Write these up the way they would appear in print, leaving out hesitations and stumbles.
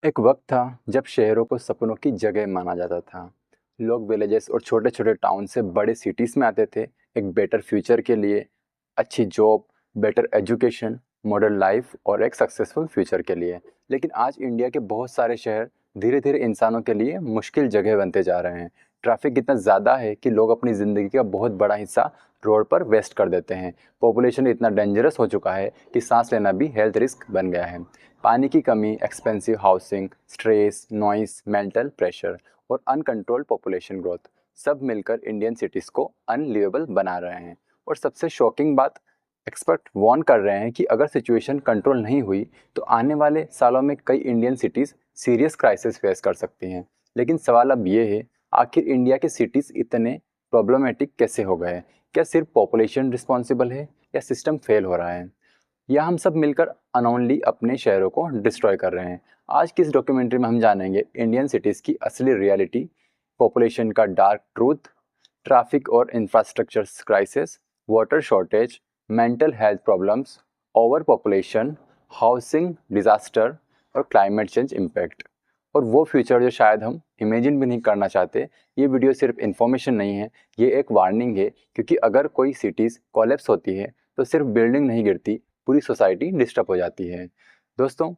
एक वक्त था जब शहरों को सपनों की जगह माना जाता था। लोग विलेजेस और छोटे छोटे टाउन से बड़े सिटीज़ में आते थे एक बेटर फ्यूचर के लिए, अच्छी job, better education, modern life और एक सक्सेसफुल फ्यूचर के लिए। लेकिन आज इंडिया के बहुत सारे शहर धीरे धीरे इंसानों के लिए मुश्किल जगह बनते जा रहे हैं। ट्रैफिक इतना ज़्यादा है कि लोग अपनी ज़िंदगी का बहुत बड़ा हिस्सा रोड पर वेस्ट कर देते हैं। पॉपुलेशन इतना डेंजरस हो चुका है कि सांस लेना भी हेल्थ रिस्क बन गया है। पानी की कमी, expensive housing, stress, noise, mental pressure और अनकंट्रोल्ड पॉपुलेशन ग्रोथ सब मिलकर इंडियन सिटीज़ को अनलिवेबल बना रहे हैं। और सबसे शॉकिंग बात, एक्सपर्ट वार्न कर रहे हैं कि अगर सिचुएशन कंट्रोल नहीं हुई तो आने वाले सालों में कई Indian cities serious crisis face कर सकती हैं। लेकिन सवाल अब ये है, आखिर इंडिया के सिटीज़ इतने प्रॉब्लमेटिक कैसे हो गए? क्या सिर्फ पॉपुलेशन रिस्पॉन्सिबल है या सिस्टम फेल हो रहा है, या हम सब मिलकर अनोनली अपने शहरों को डिस्ट्रॉय कर रहे हैं? आज की इस डॉक्यूमेंट्री में हम जानेंगे इंडियन सिटीज़ की असली रियलिटी, पॉपुलेशन का डार्क ट्रूथ, ट्रैफिक और infrastructure crisis, water shortage, mental health problems, over population, housing disaster और क्लाइमेट चेंज इम्पैक्ट, और वो फ्यूचर जो शायद हम इमेजिन भी नहीं करना चाहते। ये वीडियो सिर्फ इन्फॉर्मेशन नहीं है, ये एक वार्निंग है, क्योंकि अगर कोई सिटीज़ कोलैप्स होती है तो सिर्फ बिल्डिंग नहीं गिरती, पूरी सोसाइटी डिस्टर्ब हो जाती है। दोस्तों,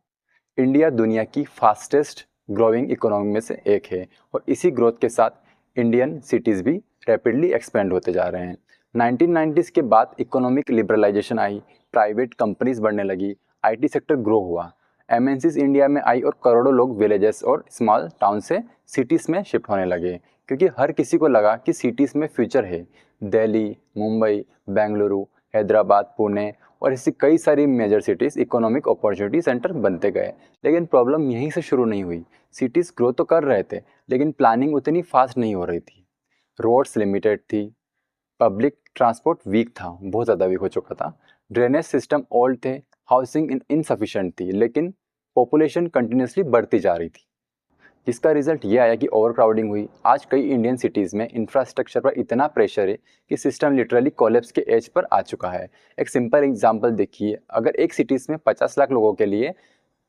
इंडिया दुनिया की फास्टेस्ट ग्रोइंग इकोनॉमी में से एक है, और इसी ग्रोथ के साथ इंडियन सिटीज़ भी रैपिडली एक्सपेंड होते जा रहे हैं। 1990s के बाद इकोनॉमिक लिबरलाइजेशन आई, प्राइवेट कंपनीज बढ़ने लगी, आईटी सेक्टर ग्रो हुआ, एमएनसीज इंडिया में आई और करोड़ों लोग विलेजेस और स्मॉल टाउन से सिटीज़ में शिफ्ट होने लगे, क्योंकि हर किसी को लगा कि सिटीज़ में फ्यूचर है। दिल्ली, मुंबई, बेंगलुरु, हैदराबाद, पुणे और ऐसी कई सारी major cities economic opportunity centre बनते गए। लेकिन प्रॉब्लम यहीं से शुरू नहीं हुई। सिटीज़ ग्रो तो कर रहे थे, लेकिन प्लानिंग उतनी फास्ट नहीं हो रही थी। रोड्स लिमिटेड थी, पब्लिक ट्रांसपोर्ट वीक था, बहुत ज़्यादा वीक हो चुका था, ड्रेनेज सिस्टम ओल्ड थे, हाउसिंग इनसफिशेंट थी, लेकिन पॉपुलेशन कंटिन्यूसली बढ़ती जा रही थी, जिसका रिजल्ट ये आया कि ओवर क्राउडिंग हुई। आज कई इंडियन सिटीज़ में इंफ्रास्ट्रक्चर पर इतना प्रेशर है कि सिस्टम लिटरली कोलैप्स के एज पर आ चुका है। एक सिंपल एग्जांपल देखिए, अगर एक सिटीज़ में 50 लाख लोगों के लिए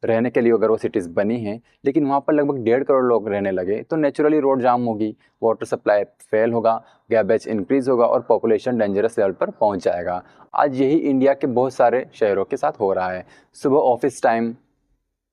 रहने के लिए अगर वो सिटीज़ बनी हैं, लेकिन वहाँ पर लगभग 1.5 करोड़ लोग रहने लगे, तो नेचुरली रोड जाम होगी, वाटर सप्लाई फेल होगा, गैबेज इंक्रीज होगा और पॉपुलेशन डेंजरस लेवल पर पहुँच जाएगा। आज यही इंडिया के बहुत सारे शहरों के साथ हो रहा है। सुबह ऑफिस टाइम,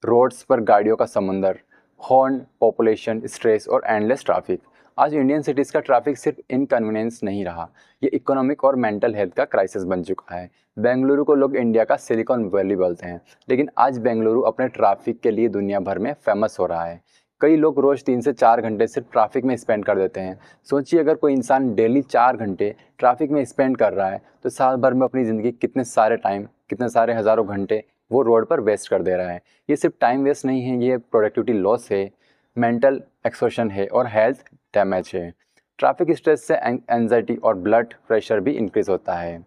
रोड्स पर गाड़ियों का समुंदर, हॉर्न, पॉपुलेशन, स्ट्रेस और एंडलेस ट्रैफिक। आज इंडियन सिटीज़ का ट्रैफिक सिर्फ इनकन्वीनियंस नहीं रहा, ये इकोनॉमिक और मेंटल हेल्थ का क्राइसिस बन चुका है। बेंगलुरु को लोग इंडिया का सिलिकॉन वैली बोलते हैं, लेकिन आज बेंगलुरु अपने ट्रैफिक के लिए दुनिया भर में फेमस हो रहा है। कई लोग रोज़ 3 से 4 घंटे सिर्फ ट्रैफिक में स्पेंड कर देते हैं। सोचिए, अगर कोई इंसान डेली 4 घंटे ट्रैफिक में स्पेंड कर रहा है, तो साल भर में अपनी ज़िंदगी कितने सारे टाइम, कितने सारे हज़ारों घंटे वो रोड पर वेस्ट कर दे रहा है। ये सिर्फ टाइम वेस्ट नहीं है, ये प्रोडक्टिविटी लॉस है, मेंटल एक्सॉर्शन है और हेल्थ डैमेज है। ट्रैफिक स्ट्रेस से एंजाइटी और ब्लड प्रेशर भी इंक्रीज होता है।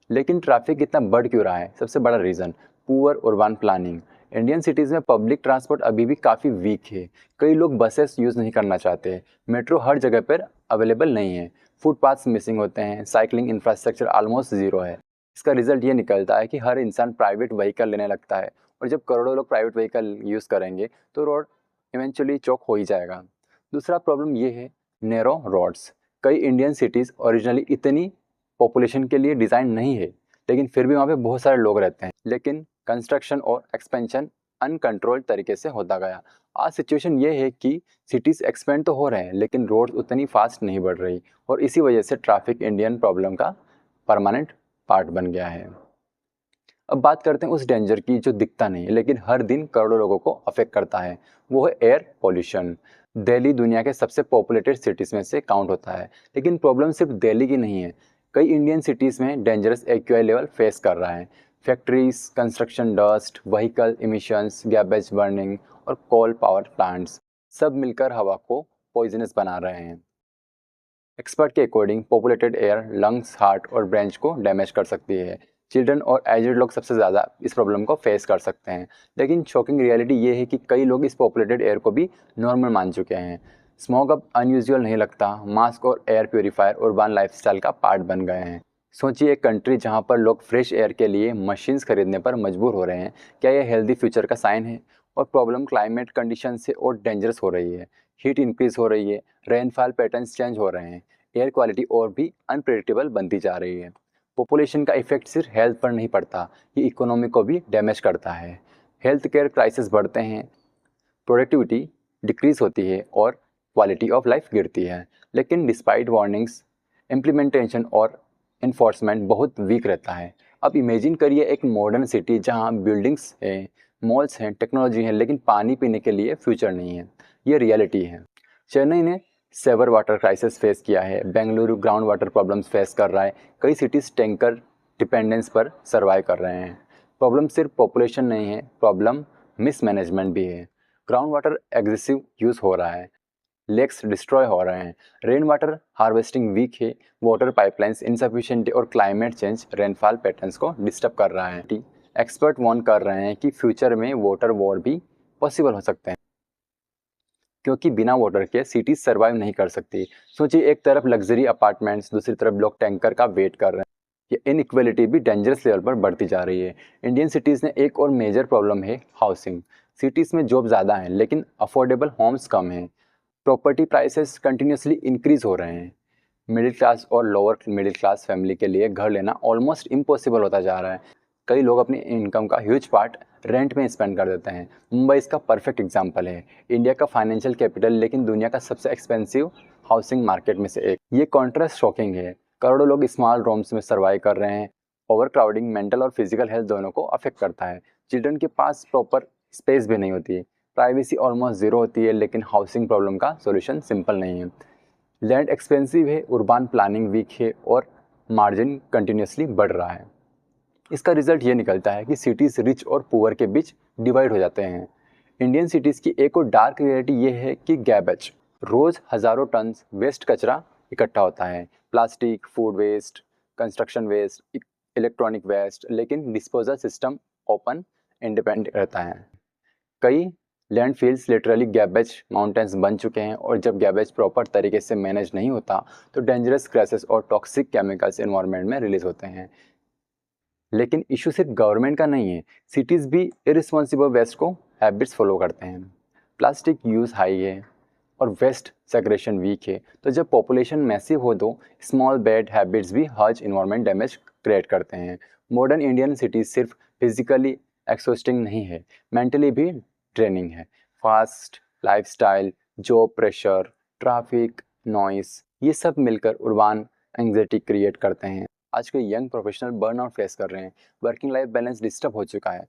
लेकिन ट्रैफिक इतना बढ़ क्यों रहा है? सबसे बड़ा reason poor urban planning. Indian cities में पब्लिक ट्रांसपोर्ट अभी भी काफ़ी वीक है। कई लोग बसेस यूज़ नहीं करना चाहते, मेट्रो हर जगह पर अवेलेबल नहीं है, फुटपाथ्स मिसिंग होते हैं, साइकिलिंग इंफ्रास्ट्रक्चर ऑलमोस्ट ज़ीरो है। इसका रिजल्ट ये निकलता है कि हर इंसान प्राइवेट व्हीकल लेने लगता है, और जब करोड़ों लोग प्राइवेट व्हीकल यूज़ करेंगे तो रोड इवेंचुअली चौक हो ही जाएगा। दूसरा प्रॉब्लम ये है, नैरो रोड्स। कई इंडियन सिटीज़ ओरिजिनली इतनी पॉपुलेशन के लिए डिज़ाइन नहीं है, लेकिन फिर भी वहाँ पे बहुत सारे लोग रहते हैं। लेकिन कंस्ट्रक्शन और एक्सपेंशन अनकंट्रोल्ड तरीके से होता गया। आज सिचुएशन ये है कि सिटीज़ एक्सपेंड तो हो रहे हैं, लेकिन रोड उतनी फास्ट नहीं बढ़ रही, और इसी वजह से ट्रैफिक इंडियन प्रॉब्लम का परमानेंट पार्ट बन गया है। अब बात करते हैं उस डेंजर की जो दिखता नहीं है, लेकिन हर दिन करोड़ों लोगों को अफेक्ट करता है। वो है एयर पोल्यूशन। दिल्ली दुनिया के सबसे पॉपुलेटेड सिटीज़ में से काउंट होता है, लेकिन प्रॉब्लम सिर्फ दिल्ली की नहीं है। कई इंडियन सिटीज़ में डेंजरस एक्यूआई लेवल फेस कर रहा है। Factories, construction dust, vehicle emissions, garbage burning और कोल पावर प्लांट्स सब मिलकर हवा को पॉइजनस बना रहे हैं। एक्सपर्ट के according populated air lungs, heart और ब्रेन को डैमेज कर सकती है। चिल्ड्रन और एजड लोग सबसे ज़्यादा इस प्रॉब्लम को फेस कर सकते हैं। लेकिन शॉकिंग रियलिटी ये है कि कई लोग इस पॉपुलेटेड एयर को भी नॉर्मल मान चुके हैं। स्मॉग अब अनयूजुअल नहीं लगता, मास्क और एयर प्योरीफायर उर्बन लाइफस्टाइल का पार्ट बन गए हैं। सोचिए, एक कंट्री जहाँ पर लोग फ्रेश एयर के लिए मशीन्स खरीदने पर मजबूर हो रहे हैं, क्या यह हेल्दी फ्यूचर का साइन है? और प्रॉब्लम क्लाइमेट कंडीशन से और डेंजरस हो रही है। हीट इंक्रीज हो रही है, रेनफॉल पैटर्न्स चेंज हो रहे हैं, एयर क्वालिटी और भी अनप्रेडिक्टेबल बनती जा रही है। पॉपुलेशन का इफेक्ट सिर्फ हेल्थ पर नहीं पड़ता, ये इकोनॉमी को भी डैमेज करता है। हेल्थ केयर क्राइसिस बढ़ते हैं, प्रोडक्टिविटी डिक्रीज होती है और क्वालिटी ऑफ लाइफ गिरती है। लेकिन डिस्पाइट वार्निंग्स, इम्प्लीमेंटेशन और इन्फोर्समेंट बहुत वीक रहता है। अब इमेजिन करिए एक मॉडर्न सिटी जहां बिल्डिंग्स हैं, मॉल्स हैं, टेक्नोलॉजी है, लेकिन पानी पीने के लिए फ्यूचर नहीं है। ये रियलिटी है। चेन्नई ने सेवर वाटर क्राइसिस फेस किया है, Bengaluru ground water problems face कर रहा है, कई सिटीज़ टैंकर डिपेंडेंस पर सर्वाइव कर रहे हैं। प्रॉब्लम सिर्फ पॉपुलेशन नहीं है, प्रॉब्लम मिसमैनेजमेंट भी है। ग्राउंड वाटर एग्रेसिव यूज़ हो रहा है, लेक्स डिस्ट्रॉय हो रहे हैं, रेन वाटर हार्वेस्टिंग वीक है, वाटर पाइपलाइंस इनसफिशिएंट है और क्लाइमेट चेंज रेनफॉल पैटर्न्स को डिस्टर्ब कर रहा है। एक्सपर्ट वार्न कर रहे हैं कि फ्यूचर में वाटर वॉर भी पॉसिबल हो सकते हैं, क्योंकि बिना वाटर के सिटीज सर्वाइव नहीं कर सकती। सोचिए, एक तरफ लग्जरी अपार्टमेंट्स, दूसरी तरफ लोग टैंकर का वेट कर रहे हैं। ये इनइक्वलिटी भी डेंजरस लेवल पर बढ़ती जा रही है। इंडियन सिटीज़ में एक और मेजर प्रॉब्लम है हाउसिंग। सिटीज़ में जॉब ज़्यादा हैं लेकिन अफोर्डेबल होम्स कम हैं। प्रॉपर्टी प्राइसेस कंटिन्यूसली इंक्रीज हो रहे हैं। मिडिल क्लास और लोअर मिडिल क्लास फैमिली के लिए घर लेना ऑलमोस्ट इम्पॉसिबल होता जा रहा है। कई लोग अपनी इनकम का ह्यूज पार्ट रेंट में स्पेंड कर देते हैं। मुंबई इसका परफेक्ट एग्जांपल है, इंडिया का फाइनेंशियल कैपिटल लेकिन दुनिया का सबसे एक्सपेंसिव हाउसिंग मार्केट में से एक। ये कॉन्ट्रास्ट शॉकिंग है। करोड़ों लोग स्मॉल रूम्स में सर्वाइव कर रहे हैं। ओवर क्राउडिंग मेंटल और फिजिकल हेल्थ दोनों को अफेक्ट करता है। चिल्ड्रन के पास प्रॉपर स्पेस भी नहीं होती है, प्राइवेसी ऑलमोस्ट ज़ीरो होती है। लेकिन हाउसिंग प्रॉब्लम का सोल्यूशन सिंपल नहीं है। लैंड एक्सपेंसिव है, urban प्लानिंग वीक है और मार्जिन कंटिन्यूसली बढ़ रहा है। इसका रिजल्ट ये निकलता है कि सिटीज़ रिच और पुअर के बीच डिवाइड हो जाते हैं। इंडियन सिटीज़ की एक और डार्क रियलिटी ये है कि गैबेज, रोज़ हज़ारों टन वेस्ट कचरा इकट्ठा होता है। Plastic, food waste, construction waste, electronic waste, लेकिन डिस्पोजल सिस्टम ओपन इंडिपेंडेंट रहता है। कई लैंडफिल्स लिटरली गैबेज माउंटेन्स बन चुके हैं और जब गैबेज प्रॉपर तरीके से मैनेज नहीं होता तो डेंजरस गैसेस और टॉक्सिक केमिकल्स एनवायरनमेंट में रिलीज होते हैं। लेकिन इशू सिर्फ गवर्नमेंट का नहीं है, सिटीज़ भी इरिस्पॉन्सिबल वेस्ट को हैबिट्स फॉलो करते हैं। प्लास्टिक यूज़ हाई है और वेस्ट सेग्रेशन वीक है। तो जब पॉपुलेशन मैसिव हो तो स्मॉल बैड हैबिट्स भी हर्ज इन्वायरमेंट डैमेज क्रिएट करते हैं। मॉडर्न इंडियन सिटीज़ सिर्फ फिजिकली एक्सॉस्टिंग नहीं है, मेंटली भी ड्रेनिंग है। Fast lifestyle, job pressure, traffic, noise, ये सब मिलकर उर्बान एंग्जाइटी क्रिएट करते हैं। आज के यंग प्रोफेशनल बर्नआउट फेस कर रहे हैं, वर्किंग लाइफ बैलेंस डिस्टर्ब हो चुका है।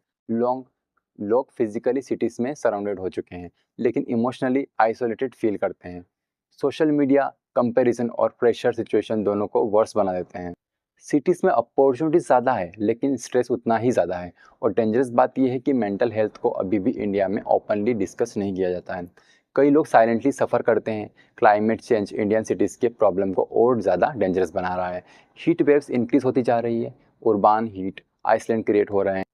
लोग फिजिकली सिटीज़ में सराउंडेड हो चुके हैं लेकिन इमोशनली आइसोलेटेड फील करते हैं। सोशल मीडिया, कंपैरिजन और प्रेशर सिचुएशन दोनों को वर्स बना देते हैं। सिटीज़ में अपॉर्चुनिटीज ज़्यादा है लेकिन स्ट्रेस उतना ही ज़्यादा है। और डेंजरस बात यह है कि मेंटल हेल्थ को अभी भी इंडिया में ओपनली डिस्कस नहीं किया जाता है। कई लोग साइलेंटली सफ़र करते हैं। क्लाइमेट चेंज इंडियन सिटीज़ के प्रॉब्लम को और ज़्यादा डेंजरस बना रहा है। हीट वेव्स इंक्रीज होती जा रही है, उर्बान हीट आइसलैंड क्रिएट हो रहे हैं,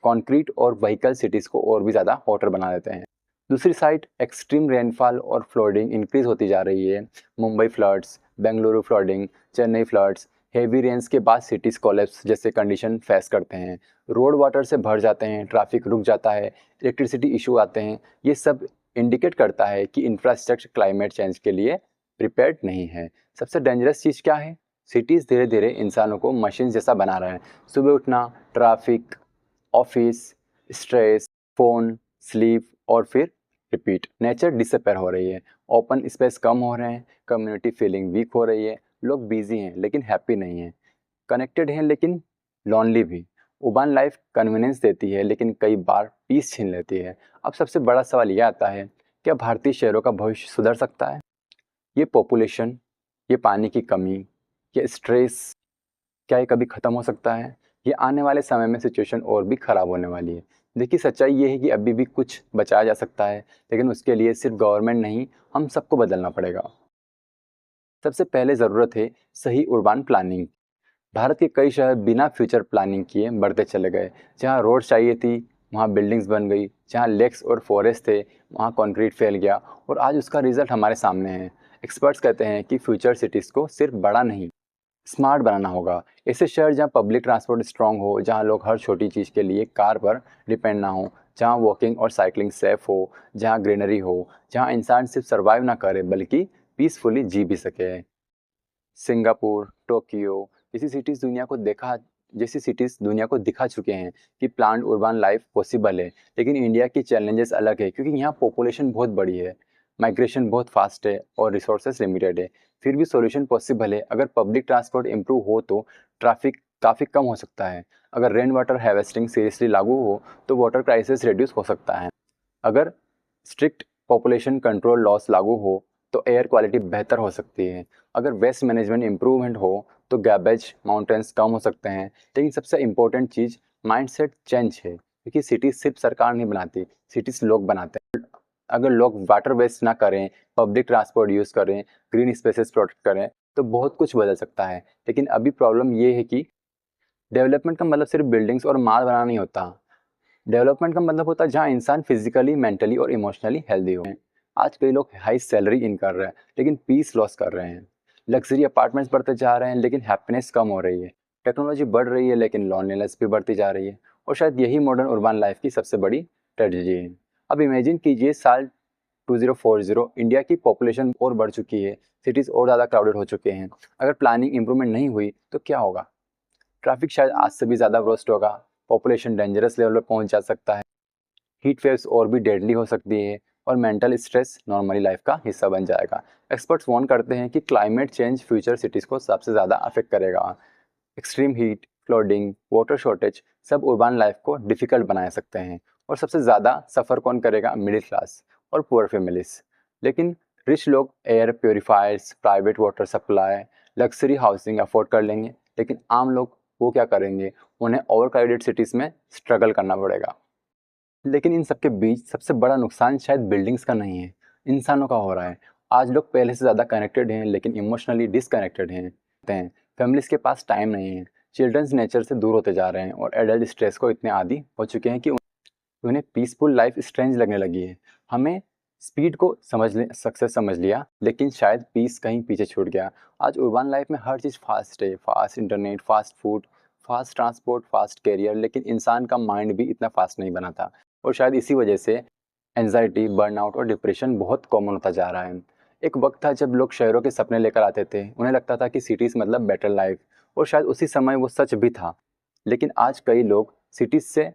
कंक्रीट और व्हीकल सिटीज़ को और भी ज़्यादा हॉटर बना देते हैं। दूसरी साइड एक्सट्रीम रेनफॉल और फ्लडिंग इंक्रीज होती जा रही है। Mumbai floods, Bengaluru flooding, Chennai floods, heavy rains के बाद सिटीज़ कोलैप्स जैसे कंडीशन फेस करते हैं। रोड वाटर से भर जाते हैं, ट्रैफिक रुक जाता है, इलेक्ट्रिसिटी इशू आते हैं। ये सब इंडिकेट करता है कि इंफ्रास्ट्रक्चर क्लाइमेट चेंज के लिए प्रिपेयर्ड नहीं है। सबसे डेंजरस चीज़ क्या है? सिटीज़ धीरे धीरे इंसानों को मशीन जैसा बना रहे हैं। सुबह उठना, traffic, office, stress, phone, sleep और फिर रिपीट। नेचर डिसअपेयर हो रही है, ओपन स्पेस कम हो रहे हैं, कम्युनिटी फीलिंग वीक हो रही है। लोग बिजी हैं लेकिन हैप्पी नहीं हैं, कनेक्टेड हैं लेकिन लॉनली भी। उबान लाइफ कन्वीनियंस देती है लेकिन कई बार पीस छीन लेती है। अब सबसे बड़ा सवाल यह आता है, क्या भारतीय शहरों का भविष्य सुधर सकता है? ये पॉपुलेशन, ये पानी की कमी, ये स्ट्रेस, क्या ये कभी ख़त्म हो सकता है? ये आने वाले समय में सिचुएशन और भी ख़राब होने वाली है। देखिए, सच्चाई ये है कि अभी भी कुछ बचाया जा सकता है लेकिन उसके लिए सिर्फ गवर्नमेंट नहीं, हम सबको बदलना पड़ेगा। सबसे पहले ज़रूरत है सही उर्बान प्लानिंग। भारत के कई शहर बिना फ्यूचर प्लानिंग किए बढ़ते चले गए। जहाँ रोड चाहिए थी वहाँ बिल्डिंग्स बन गई, जहाँ लेक्स और फॉरेस्ट थे वहाँ कंक्रीट फैल गया और आज उसका रिजल्ट हमारे सामने है। एक्सपर्ट्स कहते हैं कि फ्यूचर सिटीज़ को सिर्फ बड़ा नहीं, स्मार्ट बनाना होगा। ऐसे शहर जहाँ पब्लिक ट्रांसपोर्ट स्ट्रांग हो, जहाँ लोग हर छोटी चीज़ के लिए कार पर डिपेंड ना हो, जहाँ वॉकिंग और साइकिलिंग सेफ हो, जहाँ ग्रीनरी हो, जहाँ इंसान सिर्फ सर्वाइव ना करे बल्कि पीसफुली जी भी सके। सिंगापुर, टोक्यो जैसी सिटीज़ दुनिया को दिखा चुके हैं कि प्लान्ड अर्बन लाइफ पॉसिबल है। लेकिन इंडिया की चैलेंजेस अलग है क्योंकि यहाँ पॉपुलेशन बहुत बड़ी है, माइग्रेशन बहुत फास्ट है और रिसोर्सेज लिमिटेड है। फिर भी सॉल्यूशन पॉसिबल है। अगर पब्लिक ट्रांसपोर्ट इम्प्रूव हो तो ट्रैफिक काफ़ी कम हो सकता है। अगर रेन वाटर हार्वेस्टिंग सीरियसली लागू हो तो वाटर क्राइसिस रिड्यूस हो सकता है। अगर स्ट्रिक्ट पॉपुलेशन कंट्रोल लॉस लागू हो तो एयर क्वालिटी बेहतर हो सकती है। अगर वेस्ट मैनेजमेंट इम्प्रूवमेंट हो तो गैबेज माउंटेन्स कम हो सकते हैं। लेकिन सबसे इम्पोर्टेंट चीज़ माइंडसेट चेंज है क्योंकि सिटीज़ सिर्फ सरकार नहीं बनाती, सिटीज़ लोग बनाते हैं। अगर लोग वाटर वेस्ट ना करें, पब्लिक ट्रांसपोर्ट यूज़ करें, ग्रीन स्पेसेस प्रोटेक्ट करें तो बहुत कुछ बदल सकता है। लेकिन अभी प्रॉब्लम ये है कि डेवलपमेंट का मतलब सिर्फ बिल्डिंग्स और माल बनाना नहीं होता। डेवलपमेंट का मतलब होता है जहाँ इंसान फिजिकली, मेंटली और इमोशनली हेल्दी हो। आज कई लोग हाई सैलरी इन कर रहे हैं लेकिन पीस लॉस कर रहे हैं। लग्जरी अपार्टमेंट्स बढ़ते जा रहे हैं लेकिन हैप्पीनेस कम हो रही है। टेक्नोलॉजी बढ़ रही है लेकिन लॉनलीनेस भी बढ़ती जा रही है। और शायद यही मॉडर्न अर्बन लाइफ की सबसे बड़ी ट्रेजेडी है। अब इमेजिन कीजिए साल 2040 इंडिया की पॉपुलेशन और बढ़ चुकी है, सिटीज़ और ज़्यादा क्राउडेड हो चुके हैं। अगर प्लानिंग इंप्रूवमेंट नहीं हुई तो क्या होगा? ट्रैफिक शायद आज से भी ज़्यादा वर्स्ट होगा, पॉपुलेशन डेंजरस लेवल पर पहुंच जा सकता है, हीट वेव्स और भी डेडली हो सकती है और मेंटल स्ट्रेस नॉर्मली लाइफ का हिस्सा बन जाएगा। एक्सपर्ट्स वार्न करते हैं कि क्लाइमेट चेंज फ्यूचर सिटीज़ को सबसे ज़्यादा अफेक्ट करेगा। Extreme heat, flooding, water shortage सब अर्बन लाइफ को डिफ़िकल्ट बना सकते हैं। और सबसे ज़्यादा सफ़र कौन करेगा? मिडिल क्लास और पुअर फैमिलीज। लेकिन रिच लोग air purifiers, private water supply, luxury housing afford कर लेंगे। लेकिन आम लोग वो क्या करेंगे? उन्हें ओवर क्राउडेड सिटीज़ में स्ट्रगल करना पड़ेगा। लेकिन इन सबके बीच सबसे बड़ा नुकसान शायद बिल्डिंग्स का नहीं है, इंसानों का हो रहा है। आज लोग पहले से ज़्यादा कनेक्टेड हैं लेकिन इमोशनली डिसकनेक्टेड हैं। फैमिलीज़ के पास टाइम नहीं है, चिल्ड्रंस नेचर से दूर होते जा रहे हैं और एडल्ट स्ट्रेस को इतने आदी हो चुके हैं कि उन्हें पीसफुल लाइफ स्ट्रेंज लगने लगी है। हमें स्पीड को सक्सेस समझ लिया लेकिन शायद पीस कहीं पीछे छूट गया। आज अर्बन लाइफ में हर चीज़ फास्ट है, fast internet, fast food, fast transport, fast career. लेकिन इंसान का माइंड भी इतना फास्ट नहीं बना था और शायद इसी वजह से एंजाइटी, बर्नआउट और डिप्रेशन बहुत कॉमन होता जा रहा है। एक वक्त था जब लोग शहरों के सपने लेकर आते थे, उन्हें लगता था कि सिटीज़ मतलब बेटर लाइफ, और शायद उसी समय वो सच भी था। लेकिन आज कई लोग सिटीज़ से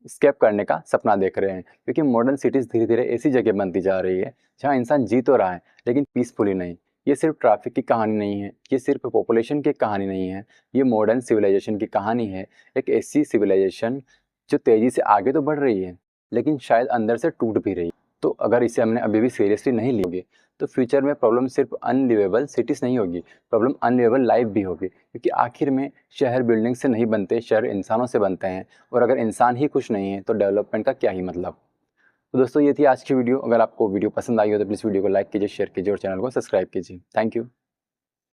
स्केप करने का सपना देख रहे हैं क्योंकि मॉडर्न सिटीज़ धीरे धीरे ऐसी जगह बनती जा रही है जहां इंसान जी तो रहा है लेकिन पीसफुली नहीं। ये सिर्फ ट्रैफिक की कहानी नहीं है, ये सिर्फ पॉपुलेशन की कहानी नहीं है, ये मॉडर्न सिविलाइजेशन की कहानी है। एक ऐसी सिविलाइजेशन जो तेज़ी से आगे तो बढ़ रही है लेकिन शायद अंदर से टूट भी रही है। तो अगर इसे हमने अभी भी सीरियसली नहीं लियोगे तो फ्यूचर में प्रॉब्लम सिर्फ अनलिवेबल सिटीज़ नहीं होगी, प्रॉब्लम अनलिवेबल लाइफ भी होगी। क्योंकि आखिर में शहर बिल्डिंग से नहीं बनते, शहर इंसानों से बनते हैं। और अगर इंसान ही खुश नहीं है तो डेवलपमेंट का क्या ही मतलब। तो दोस्तों ये थी आज की वीडियो। अगर आपको वीडियो पसंद आई हो तो प्लीज़ वीडियो को लाइक कीजिए, शेयर कीजिए और चैनल को सब्सक्राइब कीजिए। Thank you.